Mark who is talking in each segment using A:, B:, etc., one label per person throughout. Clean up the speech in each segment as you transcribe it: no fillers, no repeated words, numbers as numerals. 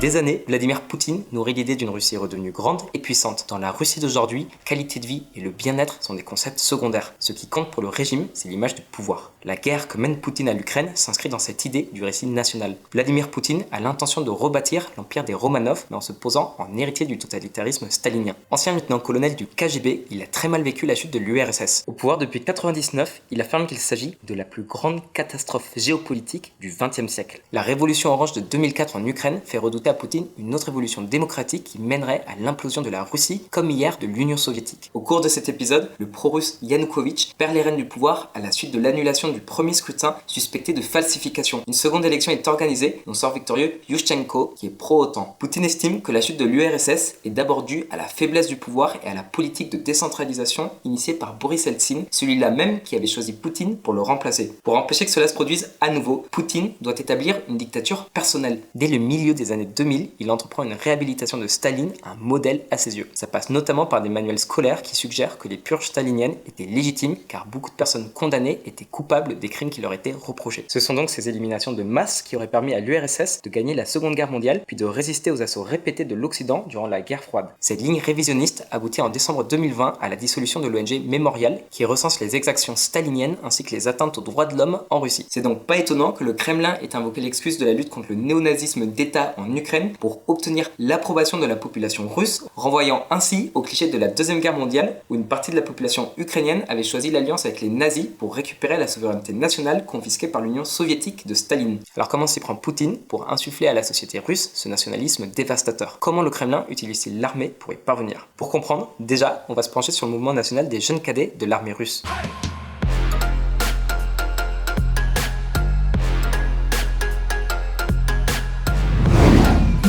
A: des années, Vladimir Poutine nourrit l'idée d'une Russie redevenue grande et puissante. Dans la Russie d'aujourd'hui, qualité de vie et le bien-être sont des concepts secondaires. Ce qui compte pour le régime, c'est l'image du pouvoir. La guerre que mène Poutine à l'Ukraine s'inscrit dans cette idée du récit national. Vladimir Poutine a l'intention de rebâtir l'empire des Romanov, mais en se posant en héritier du totalitarisme stalinien. Ancien lieutenant-colonel du KGB, il a très mal vécu la chute de l'URSS. Au pouvoir depuis 1999, il affirme qu'il s'agit de la plus grande catastrophe géopolitique du XXe siècle. La révolution orange de 2004 en Ukraine fait redouter à Poutine une autre évolution démocratique qui mènerait à l'implosion de la Russie, comme hier de l'Union soviétique. Au cours de cet épisode, le pro-russe Yanukovych perd les rênes du pouvoir à la suite de l'annulation du premier scrutin suspecté de falsification. Une seconde élection est organisée, dont sort victorieux Yushchenko, qui est pro-OTAN. Poutine estime que la chute de l'URSS est d'abord due à la faiblesse du pouvoir et à la politique de décentralisation initiée par Boris Eltsine, celui-là même qui avait choisi Poutine pour le remplacer. Pour empêcher que cela se produise à nouveau, Poutine doit établir une dictature personnelle. Dès le milieu des années 2000, il entreprend une réhabilitation de Staline, un modèle à ses yeux. Ça passe notamment par des manuels scolaires qui suggèrent que les purges staliniennes étaient légitimes car beaucoup de personnes condamnées étaient coupables des crimes qui leur étaient reprochés. Ce sont donc ces éliminations de masse qui auraient permis à l'URSS de gagner la Seconde Guerre mondiale puis de résister aux assauts répétés de l'Occident durant la guerre froide. Cette ligne révisionniste aboutit en décembre 2020 à la dissolution de l'ONG Memorial qui recense les exactions staliniennes ainsi que les atteintes aux droits de l'homme en Russie. C'est donc pas étonnant que le Kremlin ait invoqué l'excuse de la lutte contre le néonazisme d'État en Ukraine pour obtenir l'approbation de la population russe, renvoyant ainsi au cliché de la Deuxième Guerre mondiale où une partie de la population ukrainienne avait choisi l'alliance avec les nazis pour récupérer la souveraineté nationale confisquée par l'Union soviétique de Staline. Alors comment s'y prend Poutine pour insuffler à la société russe ce nationalisme dévastateur? Comment le Kremlin utilise-t-il l'armée pour y parvenir? Pour comprendre, déjà, on va se pencher sur le mouvement national des jeunes cadets de l'armée russe.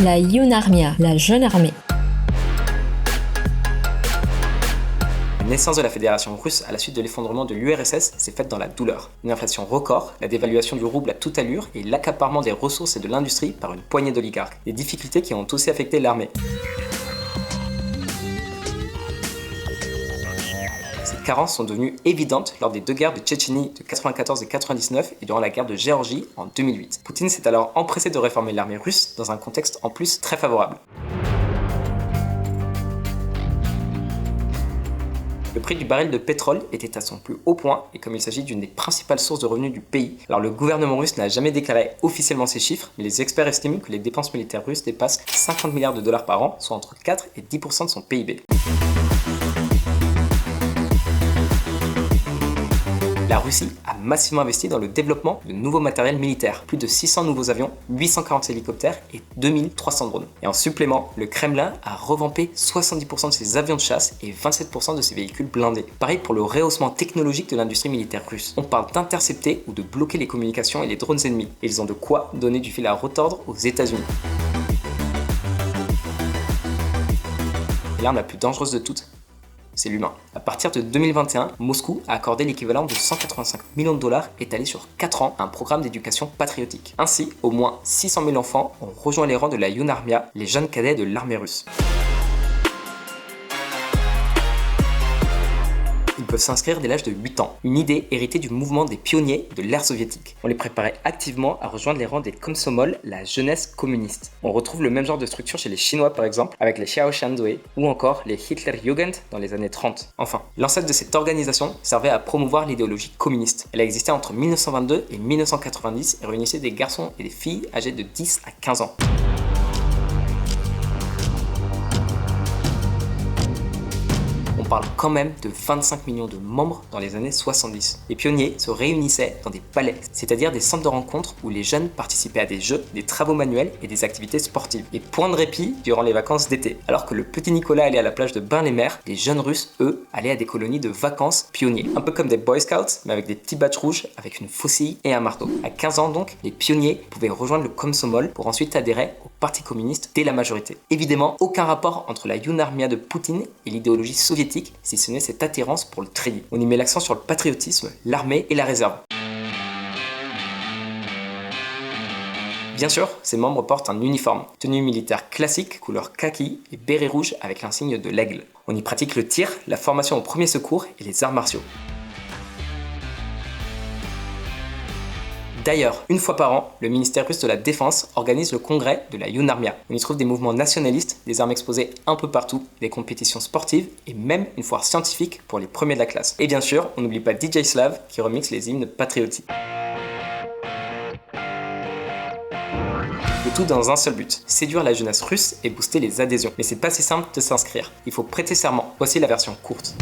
B: La Younarmia, la jeune armée.
A: La naissance de la fédération russe à la suite de l'effondrement de l'URSS s'est faite dans la douleur. Une inflation record, la dévaluation du rouble à toute allure et l'accaparement des ressources et de l'industrie par une poignée d'oligarques. Des difficultés qui ont aussi affecté l'armée. Ces carences sont devenues évidentes lors des deux guerres de Tchétchénie de 94 et 99 et durant la guerre de Géorgie en 2008. Poutine s'est alors empressé de réformer l'armée russe dans un contexte en plus très favorable. Le prix du baril de pétrole était à son plus haut point et comme il s'agit d'une des principales sources de revenus du pays, alors le gouvernement russe n'a jamais déclaré officiellement ces chiffres, mais les experts estiment que les dépenses militaires russes dépassent 50 milliards de dollars par an, soit entre 4 et 10% de son PIB. La Russie a massivement investi dans le développement de nouveaux matériels militaires, plus de 600 nouveaux avions, 840 hélicoptères et 2300 drones. Et en supplément, le Kremlin a revampé 70% de ses avions de chasse et 27% de ses véhicules blindés. Pareil pour le rehaussement technologique de l'industrie militaire russe. On parle d'intercepter ou de bloquer les communications et les drones ennemis. Et ils ont de quoi donner du fil à retordre aux États-Unis. L'arme la plus dangereuse de toutes, c'est l'humain. À partir de 2021, Moscou a accordé l'équivalent de 185 millions de dollars étalés sur 4 ans à un programme d'éducation patriotique. Ainsi, au moins 600 000 enfants ont rejoint les rangs de la Younarmia, les jeunes cadets de l'armée russe. Ils peuvent s'inscrire dès l'âge de 8 ans, une idée héritée du mouvement des pionniers de l'ère soviétique. On les préparait activement à rejoindre les rangs des Komsomol, la jeunesse communiste. On retrouve le même genre de structure chez les Chinois par exemple, avec les Xiaoshanzui, ou encore les Hitlerjugend dans les années 30. Enfin, l'ancêtre de cette organisation servait à promouvoir l'idéologie communiste. Elle a existé entre 1922 et 1990 et réunissait des garçons et des filles âgés de 10 à 15 ans. On parle quand même de 25 millions de membres dans les années 70. Les pionniers se réunissaient dans des palais, c'est-à-dire des centres de rencontres où les jeunes participaient à des jeux, des travaux manuels et des activités sportives. Et point de répit durant les vacances d'été. Alors que le petit Nicolas allait à la plage de Bain-les-Mers, les jeunes Russes, eux, allaient à des colonies de vacances pionniers. Un peu comme des Boy Scouts, mais avec des petits badges rouges, avec une faucille et un marteau. À 15 ans donc, les pionniers pouvaient rejoindre le Komsomol pour ensuite adhérer au Parti communiste dès la majorité. Évidemment, aucun rapport entre la Younarmia de Poutine et l'idéologie soviétique, si ce n'est cette attirance pour le treillis. On y met l'accent sur le patriotisme, l'armée et la réserve. Bien sûr, ces membres portent un uniforme, tenue militaire classique, couleur kaki et béret rouge avec l'insigne de l'aigle. On y pratique le tir, la formation au premier secours et les arts martiaux. D'ailleurs, une fois par an, le ministère russe de la Défense organise le congrès de la Younarmia. On y trouve des mouvements nationalistes, des armes exposées un peu partout, des compétitions sportives et même une foire scientifique pour les premiers de la classe. Et bien sûr, on n'oublie pas DJ Slav qui remixe les hymnes patriotiques. Le tout dans un seul but, séduire la jeunesse russe et booster les adhésions. Mais c'est pas si simple de s'inscrire, il faut prêter serment. Voici la version courte.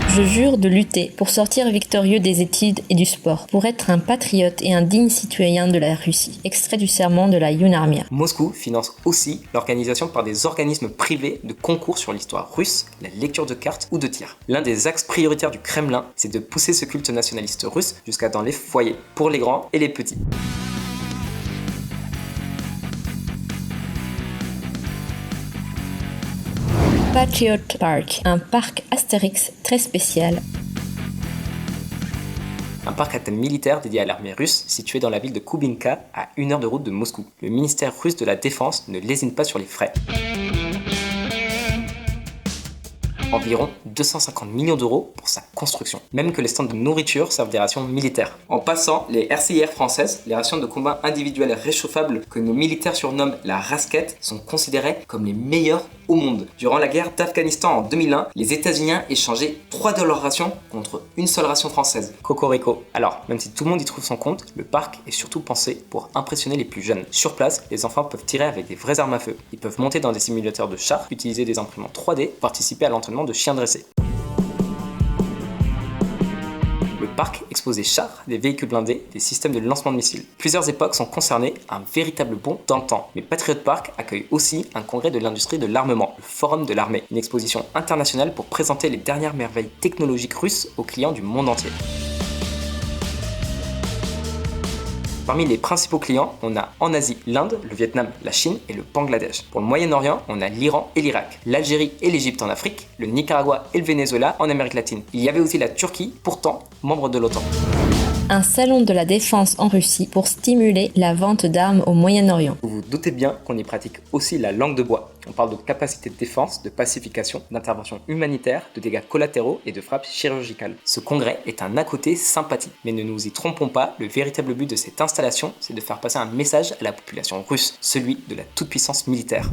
B: Je jure de lutter pour sortir victorieux des études et du sport, pour être un patriote et un digne citoyen de la Russie. Extrait du serment de la Younarmia.
A: Moscou finance aussi l'organisation par des organismes privés de concours sur l'histoire russe, la lecture de cartes ou de tir. L'un des axes prioritaires du Kremlin, c'est de pousser ce culte nationaliste russe jusqu'à dans les foyers, pour les grands et les petits.
B: Patriot Park, un parc Astérix très spécial.
A: Un parc à thème militaire dédié à l'armée russe, situé dans la ville de Kubinka, à 1 heure de route de Moscou. Le ministère russe de la Défense ne lésine pas sur les frais. Environ 250 millions d'euros pour sa construction. Même que les stands de nourriture servent des rations militaires. En passant, les RCIR françaises, les rations de combat individuelles réchauffables que nos militaires surnomment la rasquette, sont considérées comme les meilleures au monde. Durant la guerre d'Afghanistan en 2001, les États-Unis échangeaient 3 de leurs rations contre une seule ration française. Cocorico. Alors, même si tout le monde y trouve son compte, le parc est surtout pensé pour impressionner les plus jeunes. Sur place, les enfants peuvent tirer avec des vraies armes à feu. Ils peuvent monter dans des simulateurs de chars, utiliser des imprimantes 3D, participer à l'entraînement de chiens dressés. Le parc expose des chars, des véhicules blindés, des systèmes de lancement de missiles. Plusieurs époques sont concernées, un véritable bond dans le temps. Mais Patriot Park accueille aussi un congrès de l'industrie de l'armement, le Forum de l'armée, une exposition internationale pour présenter les dernières merveilles technologiques russes aux clients du monde entier. Parmi les principaux clients, on a en Asie l'Inde, le Vietnam, la Chine et le Bangladesh. Pour le Moyen-Orient, on a l'Iran et l'Irak, l'Algérie et l'Égypte en Afrique, le Nicaragua et le Venezuela en Amérique latine. Il y avait aussi la Turquie, pourtant membre de l'OTAN.
B: Un salon de la défense en Russie pour stimuler la vente d'armes au Moyen-Orient.
A: Vous vous doutez bien qu'on y pratique aussi la langue de bois. On parle de capacité de défense, de pacification, d'intervention humanitaire, de dégâts collatéraux et de frappes chirurgicales. Ce congrès est un à côté sympathique. Mais ne nous y trompons pas, le véritable but de cette installation, c'est de faire passer un message à la population russe, celui de la toute-puissance militaire.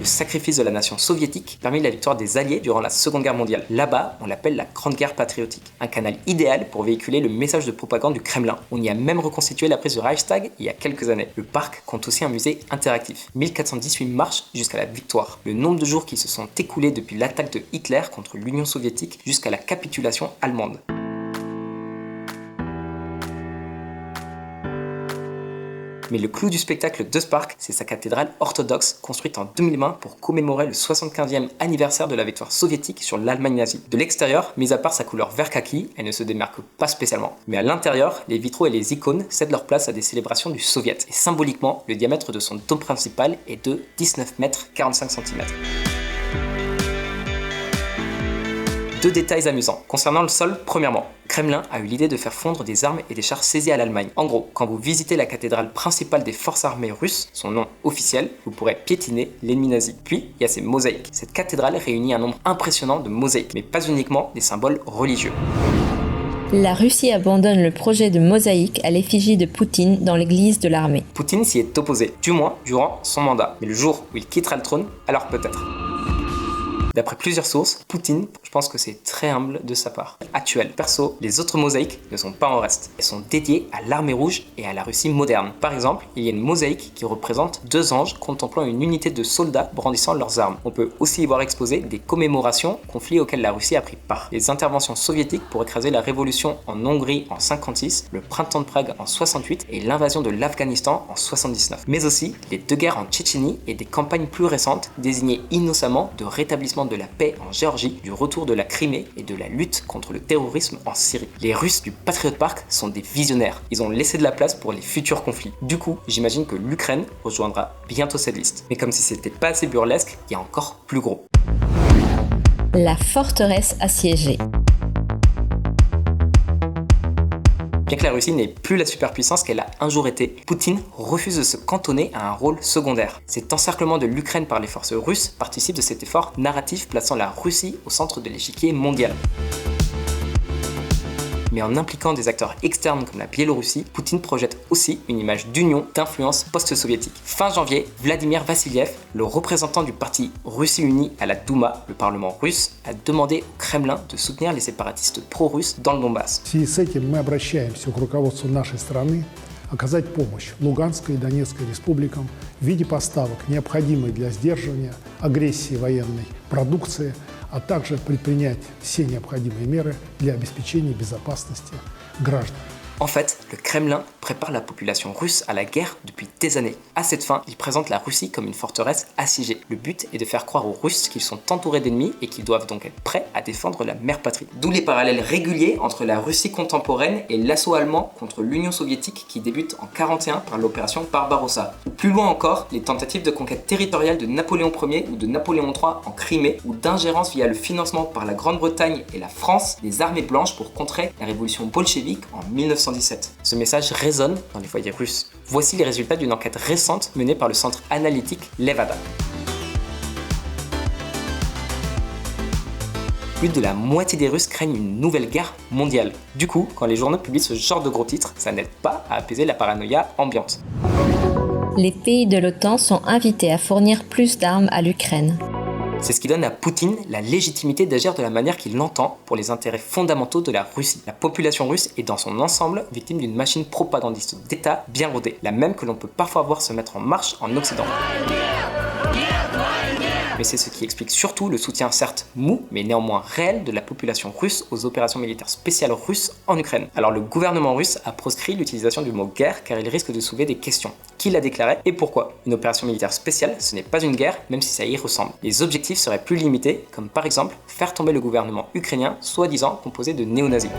A: Le sacrifice de la nation soviétique permit la victoire des Alliés durant la Seconde Guerre mondiale. Là-bas, on l'appelle la Grande Guerre patriotique, un canal idéal pour véhiculer le message de propagande du Kremlin. On y a même reconstitué la prise du Reichstag il y a quelques années. Le parc compte aussi un musée interactif. 1418 marches jusqu'à la victoire. Le nombre de jours qui se sont écoulés depuis l'attaque de Hitler contre l'Union soviétique jusqu'à la capitulation allemande. Mais le clou du spectacle de ce parc, c'est sa cathédrale orthodoxe, construite en 2020 pour commémorer le 75e anniversaire de la victoire soviétique sur l'Allemagne nazie. De l'extérieur, mis à part sa couleur vert kaki, elle ne se démarque pas spécialement. Mais à l'intérieur, les vitraux et les icônes cèdent leur place à des célébrations du soviet. Et symboliquement, le diamètre de son dôme principal est de 19 mètres 45 cm. Deux détails amusants. Concernant le sol, premièrement, Kremlin a eu l'idée de faire fondre des armes et des chars saisis à l'Allemagne. En gros, quand vous visitez la cathédrale principale des forces armées russes, son nom officiel, vous pourrez piétiner l'ennemi nazi. Puis, il y a ces mosaïques. Cette cathédrale réunit un nombre impressionnant de mosaïques, mais pas uniquement des symboles religieux.
B: La Russie abandonne le projet de mosaïque à l'effigie de Poutine dans l'église de l'armée.
A: Poutine s'y est opposé, du moins durant son mandat. Mais le jour où il quittera le trône, alors peut-être. D'après plusieurs sources, Poutine, je pense que c'est très humble de sa part. Actuel. Perso, les autres mosaïques ne sont pas en reste. Elles sont dédiées à l'armée rouge et à la Russie moderne. Par exemple, il y a une mosaïque qui représente deux anges contemplant une unité de soldats brandissant leurs armes. On peut aussi y voir exposées des commémorations, conflits auxquels la Russie a pris part. Les interventions soviétiques pour écraser la révolution en Hongrie en 56, le printemps de Prague en 68 et l'invasion de l'Afghanistan en 79. Mais aussi les deux guerres en Tchétchénie et des campagnes plus récentes désignées innocemment de rétablissement de la paix en Géorgie, du retour de la Crimée et de la lutte contre le terrorisme en Syrie. Les Russes du Patriot Park sont des visionnaires. Ils ont laissé de la place pour les futurs conflits. Du coup, j'imagine que l'Ukraine rejoindra bientôt cette liste. Mais comme si c'était pas assez burlesque, il y a encore plus gros.
B: La forteresse assiégée.
A: Bien que la Russie n'ait plus la superpuissance qu'elle a un jour été, Poutine refuse de se cantonner à un rôle secondaire. Cet encerclement de l'Ukraine par les forces russes participe de cet effort narratif plaçant la Russie au centre de l'échiquier mondial. Mais en impliquant des acteurs externes comme la Biélorussie, Poutine projette aussi une image d'union, d'influence post-soviétique. Fin janvier, Vladimir Vassiliev, le représentant du parti Russie Unie à la Douma, le parlement russe, a demandé au Kremlin de soutenir les séparatistes pro-russes dans le Donbass.
C: В связи с этим мы обращаемся к руководству нашей страны оказать помощь Луганской и Донецкой республикам в виде поставок, необходимой для сдерживания агрессии военной продукции, а также предпринять все необходимые меры для обеспечения безопасности граждан.
A: En fait, le Kremlin prépare la population russe à la guerre depuis des années. À cette fin, il présente la Russie comme une forteresse assiégée. Le but est de faire croire aux Russes qu'ils sont entourés d'ennemis et qu'ils doivent donc être prêts à défendre la mère patrie. D'où les parallèles réguliers entre la Russie contemporaine et l'assaut allemand contre l'Union soviétique qui débute en 1941 par l'opération Barbarossa. Plus loin encore, les tentatives de conquête territoriale de Napoléon Ier ou de Napoléon III en Crimée ou d'ingérence via le financement par la Grande-Bretagne et la France des armées blanches pour contrer la révolution bolchevique en 1917. Ce message résonne dans les foyers russes. Voici les résultats d'une enquête récente menée par le centre analytique Levada. Plus de la moitié des Russes craignent une nouvelle guerre mondiale. Du coup, quand les journaux publient ce genre de gros titres, ça n'aide pas à apaiser la paranoïa ambiante.
B: Les pays de l'OTAN sont invités à fournir plus d'armes à l'Ukraine.
A: C'est ce qui donne à Poutine la légitimité d'agir de la manière qu'il l'entend pour les intérêts fondamentaux de la Russie. La population russe est dans son ensemble victime d'une machine propagandiste d'État bien rodée, la même que l'on peut parfois voir se mettre en marche en Occident. Mais c'est ce qui explique surtout le soutien certes mou, mais néanmoins réel de la population russe aux opérations militaires spéciales russes en Ukraine. Alors le gouvernement russe a proscrit l'utilisation du mot guerre car il risque de soulever des questions. Qui l'a déclaré et pourquoi? Une opération militaire spéciale, ce n'est pas une guerre, même si ça y ressemble. Les objectifs seraient plus limités, comme par exemple faire tomber le gouvernement ukrainien, soi-disant composé de néo-nazis.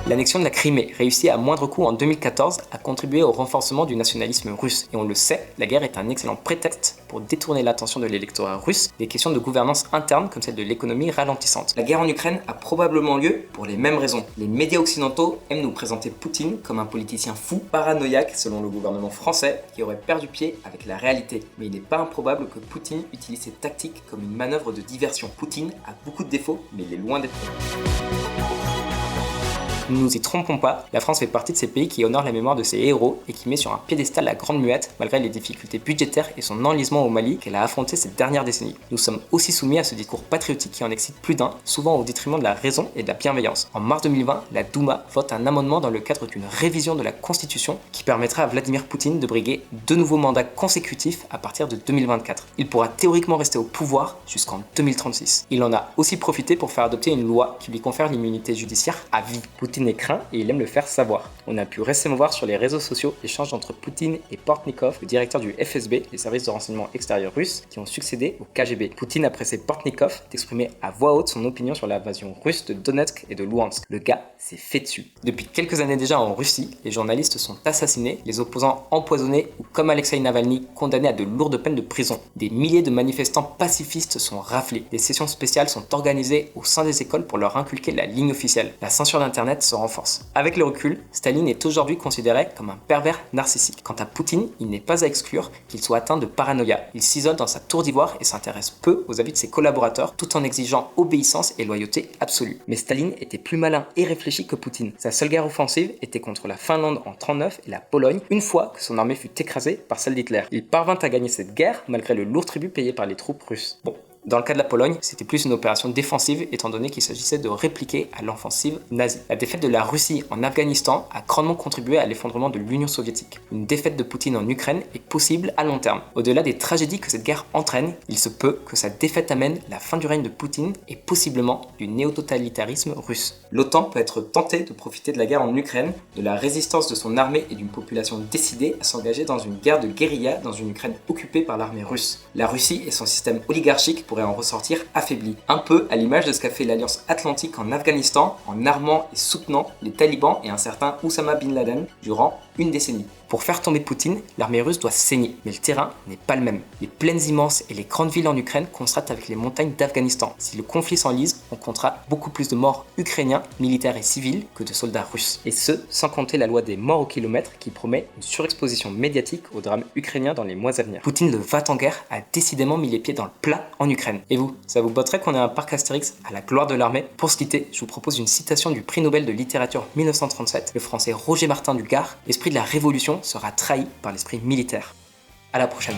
A: L'annexion de la Crimée, réussie à moindre coût en 2014, a contribué au renforcement du nationalisme russe. Et on le sait, la guerre est un excellent prétexte pour détourner l'attention de l'électorat russe des questions de gouvernance interne comme celle de l'économie ralentissante. La guerre en Ukraine a probablement lieu pour les mêmes raisons. Les médias occidentaux aiment nous présenter Poutine comme un politicien fou, paranoïaque selon le gouvernement français, qui aurait perdu pied avec la réalité. Mais il n'est pas improbable que Poutine utilise ces tactiques comme une manœuvre de diversion. Poutine a beaucoup de défauts, mais il est loin d'être bon. Ne nous y trompons pas, la France fait partie de ces pays qui honorent la mémoire de ses héros et qui met sur un piédestal la Grande Muette malgré les difficultés budgétaires et son enlisement au Mali qu'elle a affronté ces dernières décennies. Nous sommes aussi soumis à ce discours patriotique qui en excite plus d'un, souvent au détriment de la raison et de la bienveillance. En mars 2020, la Douma vote un amendement dans le cadre d'une révision de la Constitution qui permettra à Vladimir Poutine de briguer 2 nouveaux mandats consécutifs à partir de 2024. Il pourra théoriquement rester au pouvoir jusqu'en 2036. Il en a aussi profité pour faire adopter une loi qui lui confère l'immunité judiciaire à vie. Poutine est craint et il aime le faire savoir. On a pu récemment voir sur les réseaux sociaux l'échange entre Poutine et Portnikov, le directeur du FSB, les services de renseignement extérieur russes, qui ont succédé au KGB. Poutine a pressé Portnikov d'exprimer à voix haute son opinion sur l'invasion russe de Donetsk et de Louhansk. Le gars s'est fait dessus. Depuis quelques années déjà en Russie, les journalistes sont assassinés, les opposants empoisonnés ou comme Alexei Navalny condamnés à de lourdes peines de prison. Des milliers de manifestants pacifistes sont raflés. Des sessions spéciales sont organisées au sein des écoles pour leur inculquer la ligne officielle. La censure d'internet se renforce. Avec le recul, Staline est aujourd'hui considéré comme un pervers narcissique. Quant à Poutine, il n'est pas à exclure qu'il soit atteint de paranoïa. Il s'isole dans sa tour d'ivoire et s'intéresse peu aux avis de ses collaborateurs tout en exigeant obéissance et loyauté absolue. Mais Staline était plus malin et réfléchi que Poutine. Sa seule guerre offensive était contre la Finlande en 1939 et la Pologne une fois que son armée fut écrasée par celle d'Hitler. Il parvint à gagner cette guerre malgré le lourd tribut payé par les troupes russes. Bon. Dans le cas de la Pologne, c'était plus une opération défensive étant donné qu'il s'agissait de répliquer à l'offensive nazie. La défaite de la Russie en Afghanistan a grandement contribué à l'effondrement de l'Union soviétique. Une défaite de Poutine en Ukraine est possible à long terme. Au-delà des tragédies que cette guerre entraîne, il se peut que sa défaite amène la fin du règne de Poutine et possiblement du néototalitarisme russe. L'OTAN peut être tentée de profiter de la guerre en Ukraine, de la résistance de son armée et d'une population décidée à s'engager dans une guerre de guérilla dans une Ukraine occupée par l'armée russe. La Russie et son système oligarchique pourraient en ressortir affaiblis. Un peu à l'image de ce qu'a fait l'Alliance Atlantique en Afghanistan en armant et soutenant les talibans et un certain Oussama Bin Laden durant une décennie. Pour faire tomber Poutine, l'armée russe doit saigner, mais le terrain n'est pas le même. Les plaines immenses et les grandes villes en Ukraine contrastent avec les montagnes d'Afghanistan. Si le conflit s'enlise, on comptera beaucoup plus de morts ukrainiens, militaires et civils, que de soldats russes. Et ce, sans compter la loi des morts au kilomètre qui promet une surexposition médiatique au drame ukrainien dans les mois à venir. Poutine, le va-t-en-guerre, a décidément mis les pieds dans le plat en Ukraine. Et vous, ça vous botterait qu'on ait un parc Astérix à la gloire de l'armée? Pour se quitter, je vous propose une citation du prix Nobel de littérature 1937, le français Roger Martin du Gard: l'esprit de la révolution sera trahi par l'esprit militaire. À la prochaine.